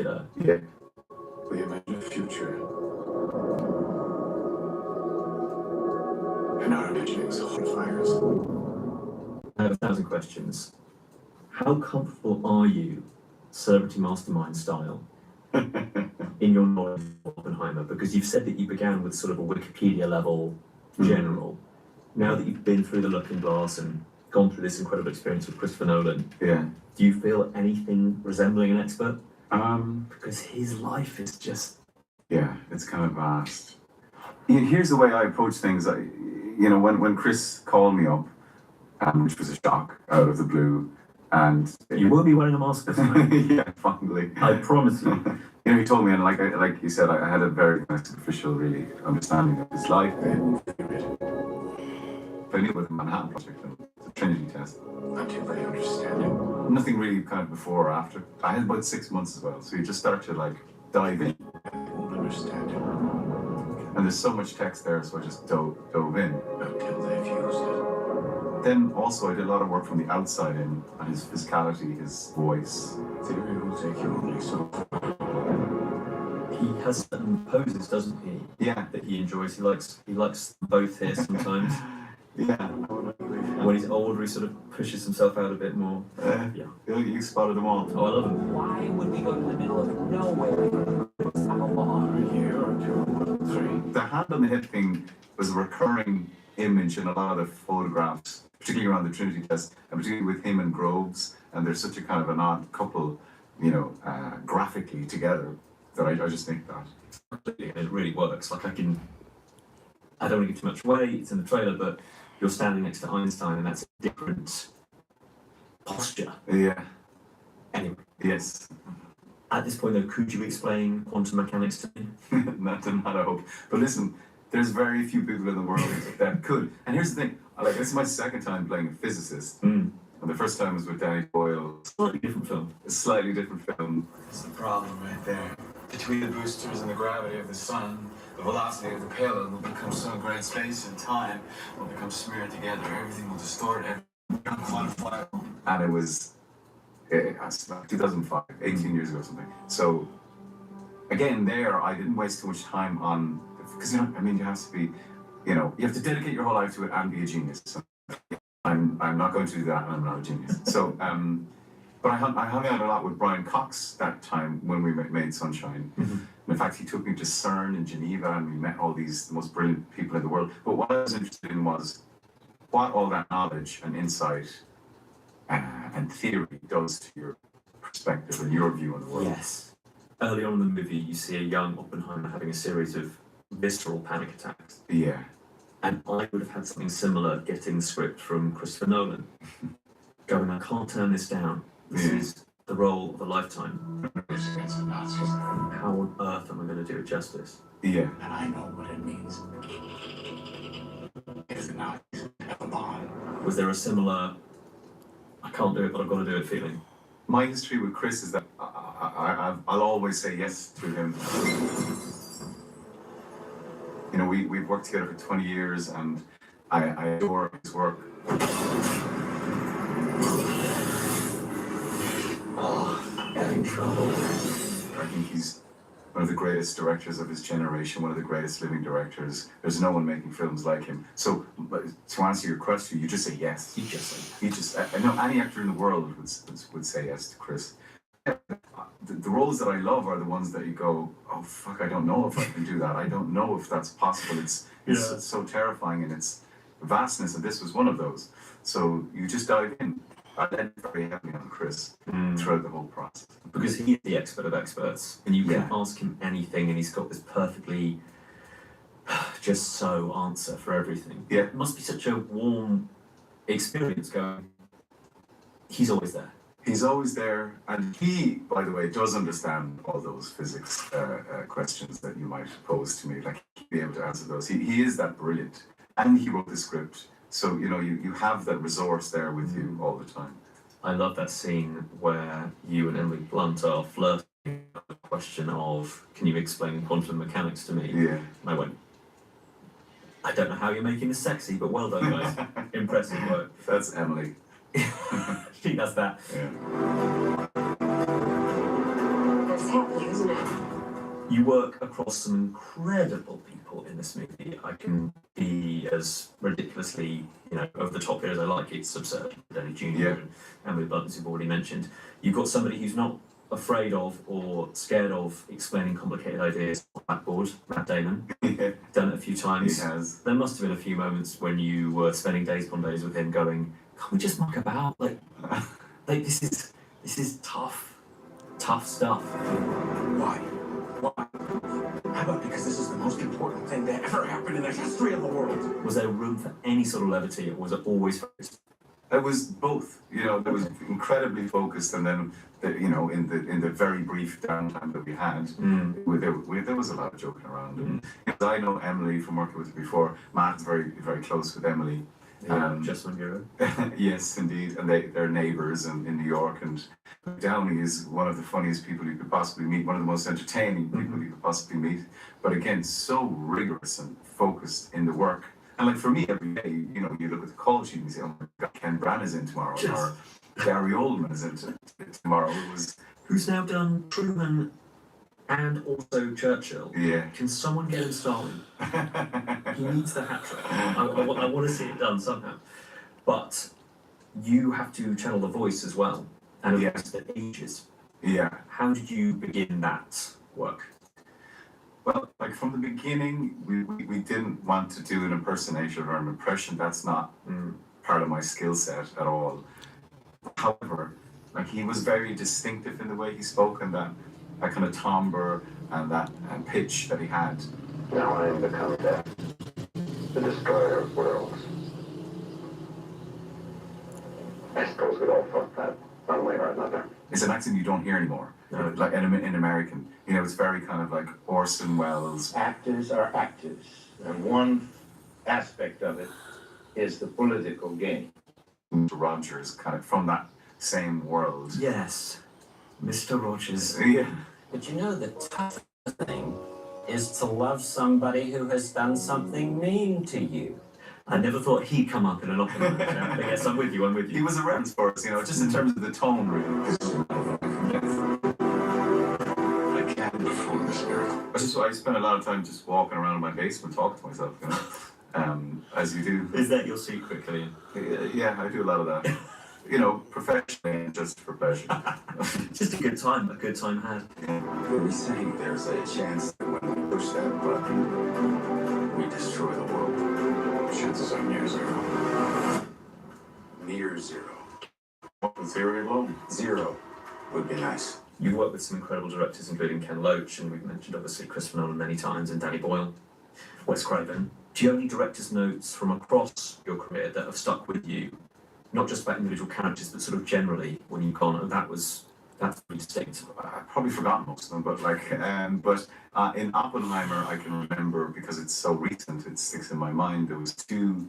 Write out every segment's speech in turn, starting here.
particular. Yeah. We imagine a future. And our imaginings are fires. I have 1,000 questions. How comfortable are you, celebrity mastermind style, in your knowledge of Oppenheimer? Because you've said that you began with sort of a Wikipedia level general. Now that you've been through the Looking Glass and gone through this incredible experience with Christopher Nolan, Yeah. do you feel anything resembling an expert? Because his life is just... Yeah, it's kind of vast. Here's the way I approach things. When Chris called me up, which was a shock out of the blue, and you will be wearing a mask this time. yeah, finally. I promise you. He told me, and like you said, I had a very superficial, really, understanding of his life. I knew about the Manhattan Project and the Trinity test. I didn't really understand it. Nothing really kind of before or after. I had about 6 months as well, so you just start to dive in. I won't understand it. And there's so much text there, so I just dove in. Until they've used it. Then also I did a lot of work from the outside in, on his physicality, his voice. Theory will take you only so far. He has certain poses, doesn't he? Yeah. That he enjoys. He likes both here sometimes. Yeah. When he's older, he sort of pushes himself out a bit more. Yeah. You spotted them all. Oh, I love him. Why would we go to the middle of nowhere? How long? A year or 2 or 3. The hand on the hip thing was a recurring image in a lot of the photographs, particularly around the Trinity test, and particularly with him and Groves, and they're such a kind of an odd couple, graphically together, that I just think that. It really works. I don't want to give too much away, it's in the trailer, but you're standing next to Einstein, and that's a different posture. Yeah. Anyway. Yes. At this point, though, could you explain quantum mechanics to me? Not, I hope. But listen, there's very few people in the world that could. And here's the thing, this is my second time playing a physicist. And the first time was with Danny Boyle. Slightly different film. A slightly different film. It's the problem right there. Between the boosters and the gravity of the sun, the velocity of the payload will become so great, space and time will become smeared together. Everything will distort, everything will become quantifiable. And it was 2005, 18 years ago or something. So, again, I didn't waste too much time on, because, you have to be, you have to dedicate your whole life to it and be a genius. So, I'm not going to do that, and I'm not a genius. So, but I hung out a lot with Brian Cox that time when we made Sunshine. And in fact, he took me to CERN in Geneva, and we met all the most brilliant people in the world. But what I was interested in was what all that knowledge and insight and theory does to your perspective and your view on the world. Yes. Early on in the movie, you see a young Oppenheimer having a series of visceral panic attacks. Yeah. And I would have had something similar getting the script from Christopher Nolan. Going, I can't turn this down. This is the role of a lifetime. How on earth am I going to do it justice? Yeah. And I know what it means. If the Nazis have a bomb. Was there a similar, I can't do it, but I've got to do it feeling? My history with Chris is that I'll always say yes to him. We've worked together for 20 years, and I adore his work. Having trouble. I think he's one of the greatest directors of his generation, one of the greatest living directors. There's no one making films like him. So, to answer your question, you just say yes. You just say yes. I know any actor in the world would say yes to Chris. The roles that I love are the ones that you go, oh fuck, I don't know if I can do that. I don't know if that's possible. It's so terrifying in its vastness, and this was one of those. So you just dive in. I led very heavily on Chris throughout the whole process. Because he is the expert of experts, and you can ask him anything, and he's got this perfectly just so answer for everything. Yeah. It must be such a warm experience going, he's always there. He's always there, and he, by the way, does understand all those physics questions that you might pose to me. He'd be able to answer those. He is that brilliant, and he wrote the script. So, you have that resource there with you all the time. I love that scene where you and Emily Blunt are flirting with the question of, can you explain quantum mechanics to me? Yeah. And I went, I don't know how you're making this sexy, but well done, guys. Impressive work. That's Emily. She does that. Yeah. What's happening? You work across some incredible people in this movie. I can be as ridiculously, over the top here as I like. It's absurd. Danny Jr. Yeah. and Emily Blunt, as you've already mentioned. You've got somebody who's not afraid of or scared of explaining complicated ideas on blackboard, Matt Damon. Yeah, Done it a few he times. has. There must have been a few moments when you were spending days upon days with him going, can't we just muck about? Like this is tough stuff. Why? Why? How about because this is the most important thing that ever happened in the history of the world? Was there room for any sort of levity, or was it always focused? It was both. There was incredibly focused, and then in the very brief downtime that we had, there was a lot of joking around. And I know Emily from working with her before. Matt's very very close with Emily. Just one euro. Yes, indeed, and they're neighbours in New York. And Downey is one of the funniest people you could possibly meet, one of the most entertaining people you could possibly meet. But again, so rigorous and focused in the work. And like for me, every day, you look at the call sheet and you say, "Oh my God, Ken Branagh is in tomorrow," or Gary Oldman is in tomorrow. It was Who's now done Truman and also Churchill? yeah. Can someone get him Stalin? He needs the hat trick. I want to see it done somehow. But you have to channel the voice as well, and Yeah. the ages. Yeah. How did you begin that work? Well, like from the beginning, we didn't want to do an impersonation or an impression. That's not part of my skill set at all. However, like he was very distinctive in the way he spoke, and that kind of timbre and that pitch that he had. Now I am become death, the destroyer of worlds. I suppose we'd all thought that one way or another. It's an accent you don't hear anymore. No. Like in American, it's very kind of like Orson Welles. Actors are actors, and one aspect of it is the political game. Rogers, kind of from that same world. Yes, Mr. Rogers. Yeah. But the tough thing is to love somebody who has done something mean to you. I never thought he'd come up in an Oppenheimer. But yes, I'm with you. He was a reference for us, just in terms of the tone, really. I can't perform this miracle. I spent a lot of time just walking around in my basement talking to myself, as you do. Is that your secret, Cillian? Yeah, I do a lot of that. Professionally and just for pleasure. Just a good time had. Were we saying there's a chance that when we push that button, we destroy the world? Chances are near zero. Near zero. Zero alone. Zero would be nice. You've worked with some incredible directors, including Ken Loach, and we've mentioned obviously Christopher Nolan many times, and Danny Boyle, Wes Craven. Do you have any director's notes from across your career that have stuck with you? Not just about individual characters, but sort of generally when you've gone, that's pretty distinct. I've probably forgotten most of them, but in Oppenheimer, I can remember because it's so recent, it sticks in my mind. There was two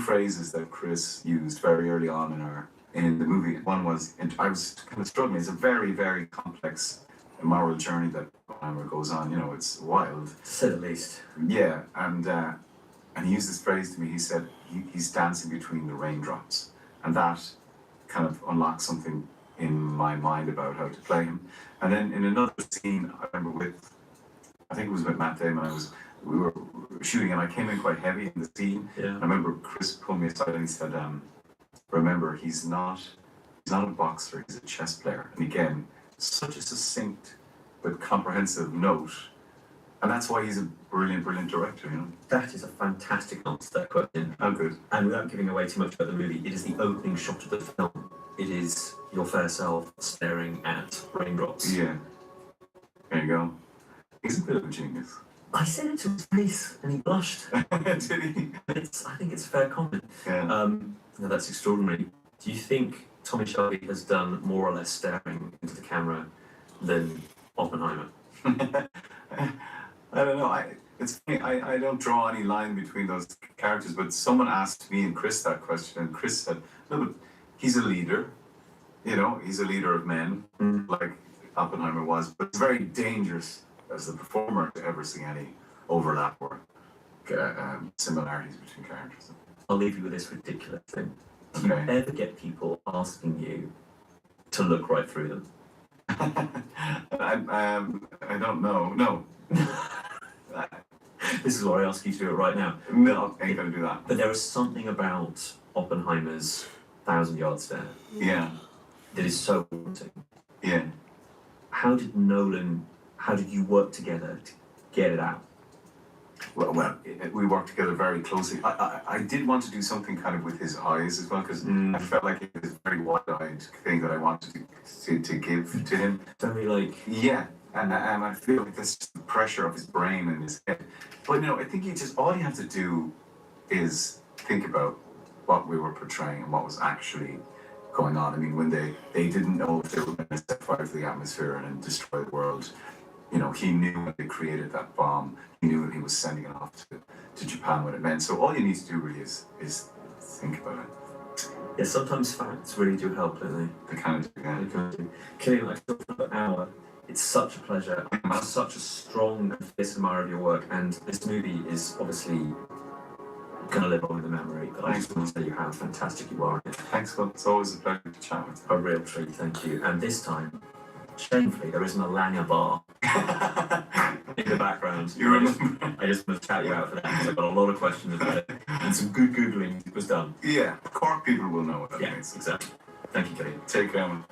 phrases that Chris used very early on in the movie. One was, and I was kind of struggling. It's a very, very complex moral journey that Oppenheimer goes on. It's wild, To say the least. Yeah, and he used this phrase to me. He said he's dancing between the raindrops, and that kind of unlocked something in my mind about how to play him. And then in another scene, I remember I think it was with Matt Damon. We were shooting, and I came in quite heavy in the scene. Yeah. I remember Chris pulled me aside and he said, "Remember, he's not a boxer. He's a chess player." And again, such a succinct but comprehensive note. And that's why he's a brilliant, brilliant director, That is a fantastic answer to that question. Oh, good. And without giving away too much about the movie, it is the opening shot of the film. It is your fair self staring at raindrops. Yeah. There you go. He's a bit of a genius. I said it to his face and he blushed. Did he? I think it's a fair comment. Yeah. No, that's extraordinary. Do you think Tommy Shelby has done more or less staring into the camera than Oppenheimer? I don't know. It's funny. I don't draw any line between those characters, but someone asked me and Chris that question, and Chris said, "No, but he's a leader. He's a leader of men, like Oppenheimer was. But it's very dangerous as the performer to ever see any overlap or similarities between characters." I'll leave you with this ridiculous thing. Do you Okay. ever get people asking you to look right through them? I I don't know. No. This is what I ask you to do it right now. No, ain't gonna do that. But there is something about Oppenheimer's 1,000-yard stare Yeah. that is so haunting. Yeah. How did you work together to get it out? Well, we worked together very closely. I did want to do something kind of with his eyes as well, because I felt like it was a very wide-eyed thing that I wanted to give to him. Very like, Yeah, and I feel like that's just the pressure of his brain and his head. But no, I think all you have to do is think about what we were portraying and what was actually going on. I mean, when they didn't know if they were going to set fire to the atmosphere and destroy the world, you know, he knew when they created that bomb, he knew when he was sending it off to Japan what it meant. So all you need to do really is think about it. yeah, sometimes facts really do help, don't they? They kind of do, yeah. They kind of do. Cillian, I talked for an hour. It's such a pleasure. I'm such a strong and fierce admirer of your work, and this movie is obviously going to live on in the memory. But I just want to say how fantastic you are in it. Thanks, Scott. It's always a pleasure to chat with you. A real treat, thank you. And this time, shamefully, there isn't a Langer bar in the background. You remember? I just want to chat you out for that because I've got a lot of questions about it, and some good Googling was done. Yeah, Cork people will know what that Yeah, means. exactly. Thank you, Cillian. Take care, man.